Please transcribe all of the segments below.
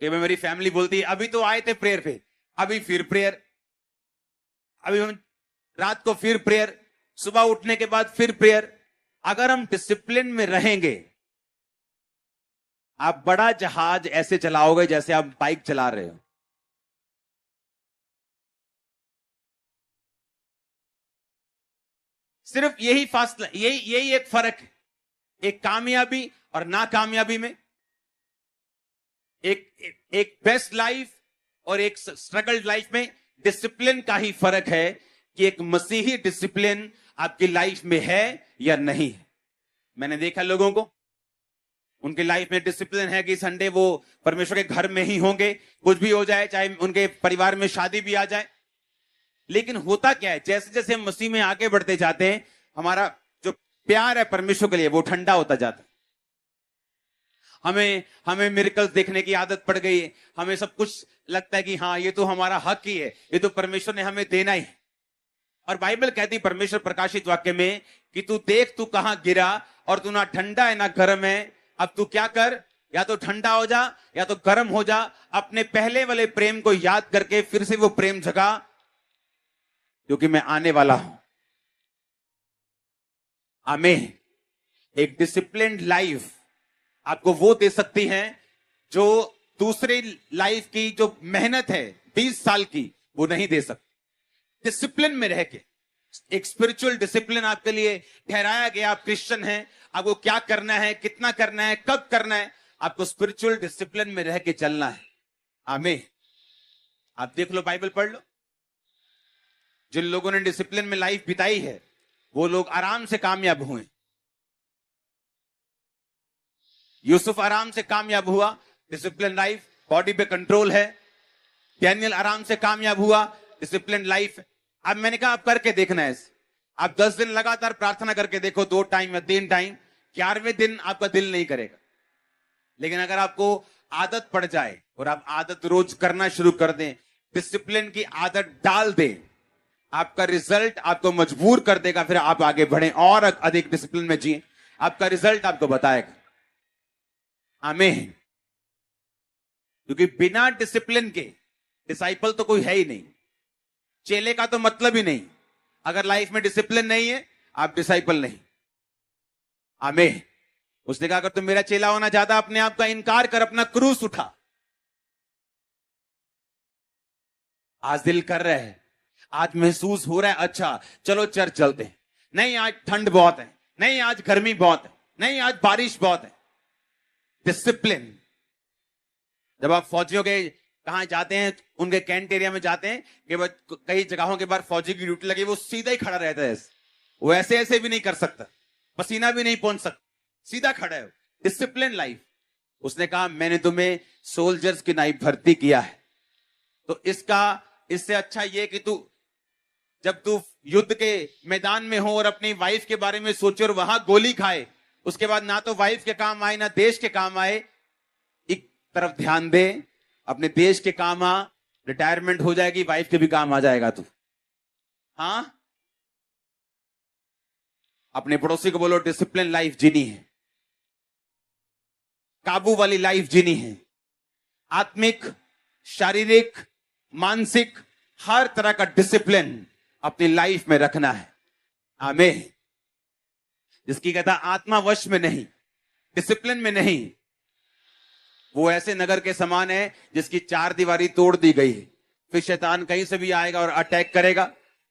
कि मेरी फैमिली बोलती है अभी तो आए थे प्रेयर पे, अभी फिर प्रेयर, अभी हम रात को फिर प्रेयर, सुबह उठने के बाद फिर प्रेयर। अगर हम डिसिप्लिन में रहेंगे, आप बड़ा जहाज ऐसे चलाओगे जैसे आप बाइक चला रहे हो। सिर्फ यही फासला, यही एक फर्क है एक कामयाबी और नाकामयाबी में, एक बेस्ट लाइफ और एक स्ट्रगल्ड लाइफ में डिसिप्लिन का ही फर्क है कि एक मसीही डिसिप्लिन आपकी लाइफ में है या नहीं है। मैंने देखा लोगों को, उनकी लाइफ में डिसिप्लिन है कि संडे वो परमेश्वर के घर में ही होंगे, कुछ भी हो जाए, चाहे उनके परिवार में शादी भी आ जाए। लेकिन होता क्या है, जैसे जैसे हम मसीह में आगे बढ़ते जाते हैं, हमारा जो प्यार है परमेश्वर के लिए वो ठंडा होता जाता है। हमें मिरेकल्स देखने की आदत पड़ गई है, हमें सब कुछ लगता है कि हाँ ये तो हमारा हक ही है, ये तो परमेश्वर ने हमें देना ही है। और बाइबल कहती, परमेश्वर प्रकाशित वाक्य में, कि तू देख तू कहां गिरा और तू ना ठंडा है ना गर्म है। अब तू क्या कर, या तो ठंडा हो जा या तो गर्म हो जा, अपने पहले वाले प्रेम को याद करके फिर से वो प्रेम जगा, क्योंकि मैं आने वाला हूं। आमीन। एक डिसिप्लिन्ड लाइफ आपको वो दे सकती है जो दूसरी लाइफ की जो मेहनत है 20 साल की, वो नहीं दे सकती। डिसिप्लिन में रह के, एक स्पिरिचुअल डिसिप्लिन आपके लिए ठहराया गया। आप क्रिश्चियन हैं, आपको क्या करना है, कितना करना है, कब करना है, आपको स्पिरिचुअल डिसिप्लिन में रह के चलना है। आमीन। आप देख लो, बाइबल पढ़ लो, जिन लोगों ने डिसिप्लिन में लाइफ बिताई है वो लोग आराम से कामयाब हुए। यूसुफ आराम से कामयाब हुआ, डिसिप्लिन लाइफ, बॉडी पे कंट्रोल है। डैनियल आराम से कामयाब हुआ, डिसिप्लिन लाइफ। अब मैंने कहा आप करके देखना है, आप 10 दिन लगातार प्रार्थना करके देखो, 2 टाइम या 3 टाइम, 11वें दिन आपका दिल नहीं करेगा। लेकिन अगर आपको आदत पड़ जाए और आप आदत रोज करना शुरू कर दें, डिसिप्लिन की आदत डाल दें, आपका रिजल्ट आपको मजबूर कर देगा, फिर आप आगे बढ़ें और अधिक डिसिप्लिन में जिए, आपका रिजल्ट आपको बताएगा। आमीन। क्योंकि बिना डिसिप्लिन के डिसाइपल तो कोई है ही नहीं, चेले का तो मतलब ही नहीं। अगर लाइफ में डिसिप्लिन नहीं है, आप डिसाइपल नहीं। आमीन। उसने कहा अगर तुम मेरा चेला होना चाहता, अपने आप का इनकार कर, अपना क्रूस उठा। आज दिल कर रहा है, आज महसूस हो रहा है, अच्छा चलो चर्च चलते हैं, नहीं आज ठंड बहुत है, नहीं आज गर्मी बहुत है, नहीं आज बारिश बहुत है। डिसिप्लिन। जब आप फौजियों के कहां जाते हैं, उनके कैंट एरिया में जाते हैं, कि कई जगहों के बाद फौजी की ड्यूटी लगी, वो सीधा ही खड़ा रहता है, वो ऐसे ऐसे भी नहीं कर सकता, पसीना भी नहीं पहुंच सकता, सीधा खड़ा है। Discipline life. उसने कहा मैंने तुम्हें सोल्जर्स की नाइफ भर्ती किया है, तो इससे अच्छा ये कि जब तू युद्ध के मैदान में हो और अपनी वाइफ के बारे में सोचे और वहां गोली खाए, उसके बाद ना तो वाइफ के काम आए ना देश के काम आए। एक तरफ ध्यान दे, अपने देश के काम आ, रिटायरमेंट हो जाएगी, वाइफ के भी काम आ जाएगा तू। हाँ, अपने पड़ोसी को बोलो डिसिप्लिन लाइफ जीनी है, काबू वाली लाइफ जीनी है। आत्मिक, शारीरिक, मानसिक, हर तरह का डिसिप्लिन अपनी लाइफ में रखना है। आमीन। जिसकी कहता आत्मा वश में नहीं, डिसिप्लिन में नहीं, वो ऐसे नगर के समान है जिसकी 4 दीवारी तोड़ दी गई है। फिर शैतान कहीं से भी आएगा और अटैक करेगा,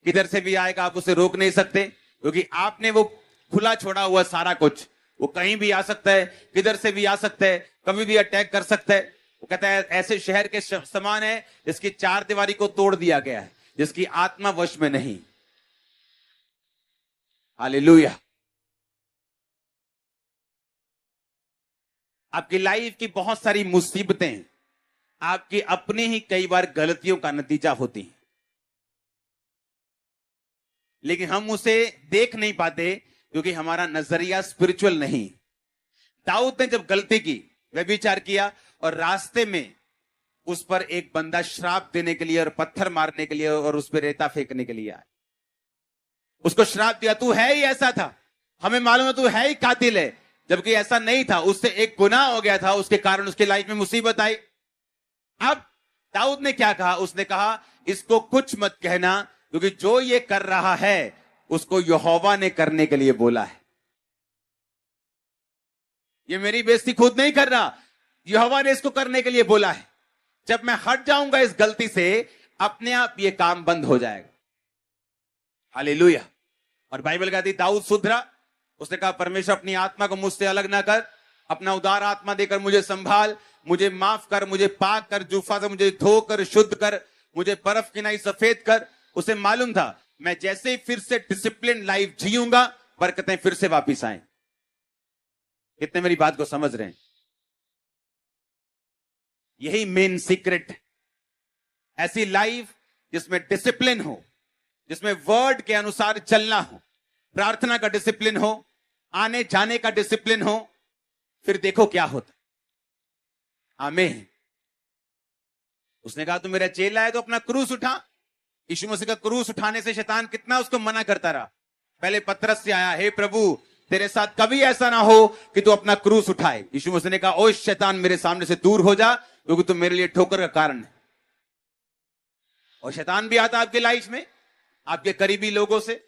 किधर से भी आएगा, आप उसे रोक नहीं सकते, क्योंकि आपने वो खुला छोड़ा हुआ सारा कुछ। वो कहीं भी आ सकता है, किधर से भी आ सकता है, कभी भी अटैक कर सकता है। वो कहता है ऐसे शहर के समान है जिसकी 4 दीवारी को तोड़ दिया गया है, जिसकी आत्मा वश में नहीं। हालेलुया। आपकी लाइफ की बहुत सारी मुसीबतें आपकी अपनी ही कई बार गलतियों का नतीजा होती हैं, लेकिन हम उसे देख नहीं पाते क्योंकि हमारा नजरिया स्पिरिचुअल नहीं। दाऊद ने जब गलती की, व्यभिचार किया, और रास्ते में उस पर एक बंदा श्राप देने के लिए और पत्थर मारने के लिए और उस पर रेता फेंकने के लिए आया, उसको श्राप दिया, तू है ही ऐसा था, हमें मालूम है तू है ही कातिल है, जबकि ऐसा नहीं था। उससे एक गुनाह हो गया था, उसके कारण उसकी लाइफ में मुसीबत आई। अब दाऊद ने क्या कहा? उसने कहा इसको कुछ मत कहना, क्योंकि जो ये कर रहा है उसको यहोवा ने करने के लिए बोला है। ये मेरी बेइज्जती खुद नहीं कर रहा, यहोवा ने इसको करने के लिए बोला है। जब मैं हट जाऊंगा इस गलती से, अपने आप ये काम बंद हो जाएगा। हालेलुया। और बाइबल कहती दाऊद सुधरा। उसने कहा परमेश्वर अपनी आत्मा को मुझसे अलग ना कर, अपना उदार आत्मा देकर मुझे संभाल, मुझे माफ कर, मुझे पाक कर, जूफा से मुझे धोकर शुद्ध कर, मुझे बर्फ की नहीं सफेद कर। उसे मालूम था मैं जैसे ही फिर से डिसिप्लिन लाइफ जीऊंगा, बरकतें फिर से वापिस आए। कितने मेरी बात को समझ रहे हैं? यही मेन सीक्रेट, ऐसी लाइफ जिसमें डिसिप्लिन हो, जिसमें वर्ड के अनुसार चलना हो, प्रार्थना का डिसिप्लिन हो, आने जाने का डिसिप्लिन हो, फिर देखो क्या होता। आमीन। उसने कहा तू मेरा चेला है तो अपना क्रूस उठा। यीशु मसीह का क्रूस उठाने से शैतान कितना उसको मना करता रहा। पहले पतरस से आया, हे प्रभु तेरे साथ कभी ऐसा ना हो कि तू अपना क्रूस उठाए। यीशु मसीह ने कहा ओ शैतान मेरे सामने से दूर हो जा, क्योंकि तू मेरे लिए ठोकर का कारण है। और शैतान भी आता आपके लाइफ में, आपके करीबी लोगों से।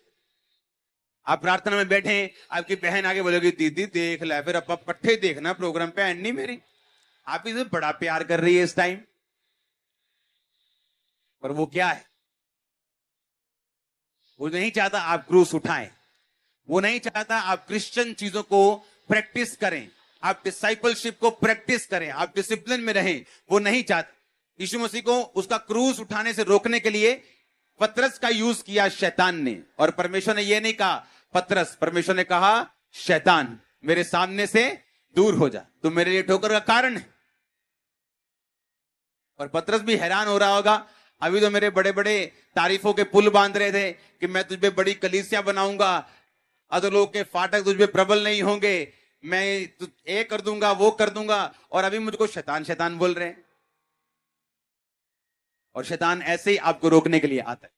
आप प्रार्थना में बैठे, आपकी बहन आगे बोलेगी दीदी देख ले, फिर अब पट्टे देखना प्रोग्राम पे एंड नहीं मेरी। आप इसे बड़ा प्यार कर रही है इस टाइम, पर वो क्या है? वो नहीं चाहता आप क्रूस उठाएं, वो नहीं चाहता आप क्रिश्चियन चीजों को प्रैक्टिस करें, आप डिसाइपलशिप को प्रैक्टिस करें, आप डिसिप्लिन में रहें। वो नहीं चाहता। यीशु मसीह को उसका क्रूस उठाने से रोकने के लिए पतरस का यूज किया शैतान ने। और परमेश्वर ने यह नहीं कहा पतरस, परमेश्वर ने कहा शैतान मेरे सामने से दूर हो जा, तू मेरे लिए ठोकर का कारण है। और पतरस भी हैरान हो रहा होगा, अभी तो मेरे बड़े बड़े तारीफों के पुल बांध रहे थे कि मैं तुझ पे बड़ी कलीसिया बनाऊंगा, अधोलोक के फाटक तुझ पे प्रबल नहीं होंगे, मैं ये कर दूंगा वो कर दूंगा, और अभी मुझको शैतान शैतान बोल रहे हैं। और शैतान ऐसे ही आपको रोकने के लिए आता है।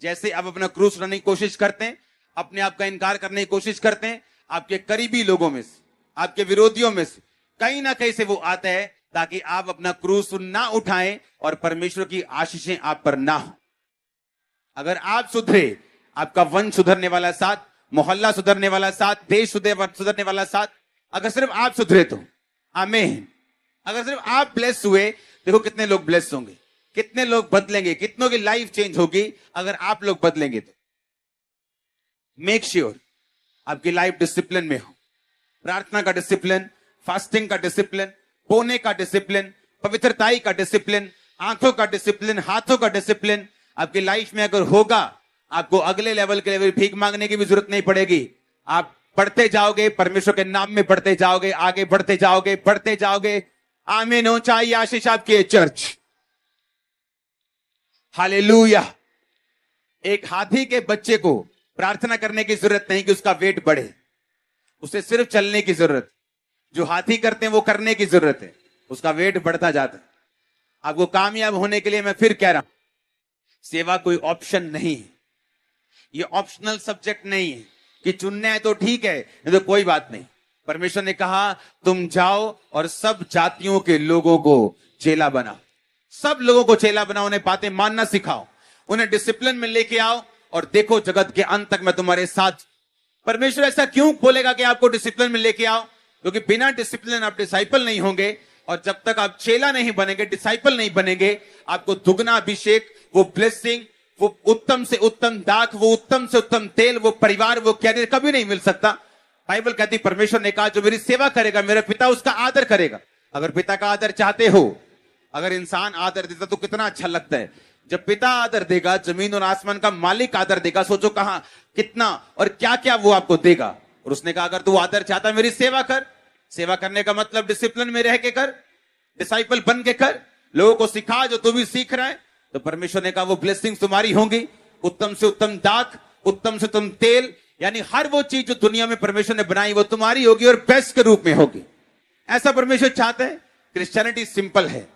जैसे आप अपना क्रूस उठाने की कोशिश करते हैं, अपने आप का इनकार करने की कोशिश करते हैं, आपके करीबी लोगों में से, आपके विरोधियों में से कहीं ना कहीं से वो आता है, ताकि आप अपना क्रूस ना उठाएं और परमेश्वर की आशीषें आप पर ना हो। अगर आप सुधरे, आपका वंश सुधरने वाला साथ, मोहल्ला सुधरने वाला साथ, देश सुधरने वाला साथ। अगर सिर्फ आप सुधरे तो आमीन। अगर सिर्फ आप ब्लेस हुए, देखो कितने लोग ब्लेस होंगे, कितने लोग बदलेंगे, कितनों की लाइफ चेंज होगी अगर आप लोग बदलेंगे तो। मेक श्योर आपकी लाइफ डिसिप्लिन में हो। प्रार्थना का डिसिप्लिन, फास्टिंग का डिसिप्लिन, बोने का डिसिप्लिन, पवित्रताई का डिसिप्लिन, आंखों का डिसिप्लिन, हाथों का डिसिप्लिन आपकी लाइफ में अगर होगा, आपको अगले लेवल के लिए भीख मांगने की भी जरूरत नहीं पड़ेगी। आप बढ़ते जाओगे, परमेश्वर के नाम में बढ़ते जाओगे, आगे बढ़ते जाओगे, बढ़ते जाओगे। आमीन हो। चाहिए आशीष आपकी चर्च। हालेलुया। एक हाथी के बच्चे को प्रार्थना करने की जरूरत नहीं कि उसका वेट बढ़े, उसे सिर्फ चलने की जरूरत। जो हाथी करते हैं वो करने की जरूरत है, उसका वेट बढ़ता जाता है। आपको कामयाब होने के लिए मैं फिर कह रहा हूं, सेवा कोई ऑप्शन नहीं है, ये ऑप्शनल सब्जेक्ट नहीं है कि चुनना है तो ठीक है, नहीं तो कोई बात नहीं। परमेश्वर ने कहा तुम जाओ और सब जातियों के लोगों को चेला बनाओ, सब लोगों को चेला बनाओ, उन्हें बातें मानना सिखाओ, उन्हें डिसिप्लिन में लेके आओ, और देखो जगत के अंत तक मैं तुम्हारे साथ। परमेश्वर ऐसा क्यों बोलेगा कि आपको डिसिप्लिन में लेके आओ? क्योंकि बिना डिसिप्लिन आप डिसाइपल नहीं होंगे, और जब तक आप चेला नहीं बनेंगे, डिसाइपल नहीं बनेंगे, आपको दुगना अभिषेक, वो ब्लेसिंग, वो उत्तम से उत्तम दाख, वो उत्तम से उत्तम तेल, वो परिवार, वो कैरियर कभी नहीं मिल सकता। बाइबल कहती, परमेश्वर ने कहा जो मेरी सेवा करेगा मेरा पिता उसका आदर करेगा। अगर पिता का आदर चाहते हो, अगर इंसान आदर देता तो कितना अच्छा लगता है। जब पिता आदर देगा, जमीन और आसमान का मालिक आदर देगा, सोचो कहां, कितना और क्या क्या वो आपको देगा। और उसने कहा अगर तू आदर चाहता मेरी सेवा कर। सेवा करने का मतलब डिसिप्लिन में रह के कर, डिसाइपल बन के कर, लोगों को सिखा जो तू भी सीख रहा है। तो परमेश्वर ने कहा वो ब्लेसिंग तुम्हारी होंगी, उत्तम से उत्तम दाख, उत्तम से उत्तम तेल, यानी हर वो चीज जो दुनिया में परमेश्वर ने बनाई वो तुम्हारी होगी और बेस्ट के रूप में होगी। ऐसा परमेश्वर चाहते हैं। क्रिश्चियनिटी सिंपल है।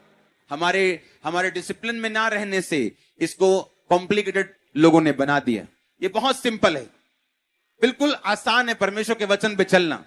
हमारे डिसिप्लिन में ना रहने से इसको कॉम्प्लिकेटेड लोगों ने बना दिया। ये बहुत सिंपल है, बिल्कुल आसान है परमेश्वर के वचन पे चलना।